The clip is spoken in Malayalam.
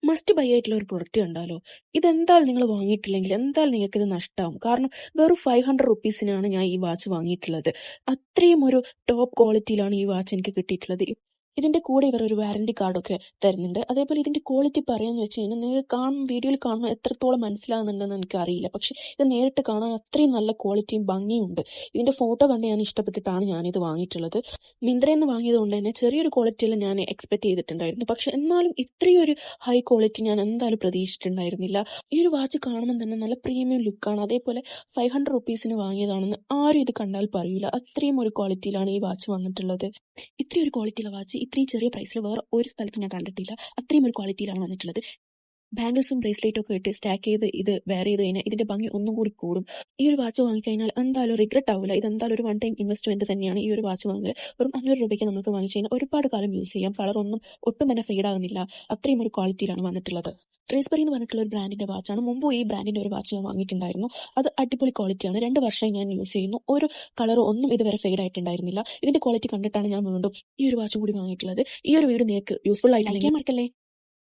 മസ്റ്റ് ബൈ ആയിട്ടുള്ള ഒരു പ്രൊഡക്റ്റ് കണ്ടാലോ. ഇതെന്തായാലും നിങ്ങൾ വാങ്ങിയിട്ടില്ലെങ്കിൽ എന്തായാലും നിങ്ങൾക്ക് ഇത് നഷ്ടമാവും. കാരണം വെറും 500 റുപ്പീസിനാണ് ഞാൻ ഈ വാച്ച് വാങ്ങിയിട്ടുള്ളത്. അത്രയും ഒരു ടോപ്പ് ക്വാളിറ്റിയിലാണ് ഈ വാച്ച് എനിക്ക് കിട്ടിയിട്ടുള്ളത്. ഇതിന്റെ കൂടെ ഇവർ ഒരു വാറന്റി കാർഡൊക്കെ തരുന്നുണ്ട്. അതേപോലെ ഇതിന്റെ ക്വാളിറ്റി പറയാന്ന് വെച്ച് കഴിഞ്ഞാൽ നിങ്ങൾക്ക് വീഡിയോയിൽ കാണുമ്പോൾ എത്രത്തോളം മനസ്സിലാകുന്നുണ്ടെന്ന് എനിക്ക് അറിയില്ല. പക്ഷെ ഇത് നേരിട്ട് കാണാൻ അത്രയും നല്ല ക്വാളിറ്റിയും ഭംഗിയും ഉണ്ട്. ഇതിന്റെ ഫോട്ടോ കണ്ട് ഞാൻ ഇഷ്ടപ്പെട്ടിട്ടാണ് ഞാനിത് വാങ്ങിയിട്ടുള്ളത്. മിന്ത്രയിൽ നിന്ന് വാങ്ങിയത് കൊണ്ട് തന്നെ ചെറിയൊരു ക്വാളിറ്റിയിൽ ഞാൻ എക്സ്പെക്ട് ചെയ്തിട്ടുണ്ടായിരുന്നു. പക്ഷെ എന്നാലും ഇത്രയും ഒരു ഹൈ ക്വാളിറ്റി ഞാൻ എന്തായാലും പ്രതീക്ഷിച്ചിട്ടുണ്ടായിരുന്നില്ല. ഈ ഒരു വാച്ച് കാണുമ്പോൾ തന്നെ നല്ല പ്രീമിയം ലുക്കാണ്. അതേപോലെ 500 റുപ്പീസിന് വാങ്ങിയതാണെന്ന് ആരും ഇത് കണ്ടാൽ പറയൂല. അത്രയും ഒരു ക്വാളിറ്റിയിലാണ് ഈ വാച്ച് വന്നിട്ടുള്ളത്. ഇത്രയും ഒരു ക്വാളിറ്റിയുള്ള വാച്ച് ഇത്രയും ചെറിയ പ്രൈസിൽ വേറെ ഒരു സ്ഥലത്ത് ഞാൻ കണ്ടിട്ടില്ല. അത്രയും ഒരു ക്വാളിറ്റിയിലാണ് വന്നിട്ടുള്ളത്. ബാംഗിൾസും ബ്രേസ്ലെറ്റും ഒക്കെ ഇട്ട് സ്റ്റാക്ക് ചെയ്ത് ഇത് വെയർ ചെയ്ത് കഴിഞ്ഞാൽ ഇതിന്റെ ഭംഗി ഒന്നും കൂടി കൂടും. ഈ ഒരു വാച്ച് വാങ്ങിക്കഴിഞ്ഞാൽ എന്തായാലും റിഗ്രറ്റ് ആവില്ല. ഇതെന്തായാലും ഒരു വൺ ടൈം ഇൻവെസ്റ്റ്മെന്റ് തന്നെയാണ്. ഈ ഒരു വാച്ച് വാങ്ങുക വെറും 500 രൂപയ്ക്ക് നമുക്ക് വാങ്ങിച്ചു കഴിഞ്ഞാൽ ഒരുപാട് കാലം യൂസ് ചെയ്യാം. കളറൊന്നും ഒട്ടും തന്നെ ഫെയ്ഡ് ആകുന്നില്ല. അത്രയും ഒരു ക്വാളിറ്റിയിലാണ് വന്നിട്ടുള്ളത്. ട്രേസ്ബെറി എന്ന് പറഞ്ഞിട്ടുള്ള ഒരു ബ്രാൻഡിന്റെ വാച്ചാണ്. മുമ്പ് ഈ ബ്രാൻഡിന്റെ ഒരു വാച്ച് ഞാൻ വാങ്ങിയിട്ടുണ്ടായിരുന്നു. അത് അടിപൊളി ക്വാളിറ്റിയാണ്. 2 വർഷമായി ഞാൻ യൂസ് ചെയ്യുന്നു. ഒരു കളർ ഒന്നും ഇതുവരെ ഫെയ്ഡ് ആയിട്ടുണ്ടായിരുന്നില്ല. ഇതിന്റെ ക്വാളിറ്റി കണ്ടിട്ടാണ് ഞാൻ വീണ്ടും ഈ ഒരു വാച്ച് കൂടി വാങ്ങിയിട്ടുള്ളത്. ഈ ഒരു വീഡിയോ നിങ്ങൾക്ക് യൂസ്ഫുൾ ആയിട്ടില്ലെങ്കിൽ മറക്കല്ലേ.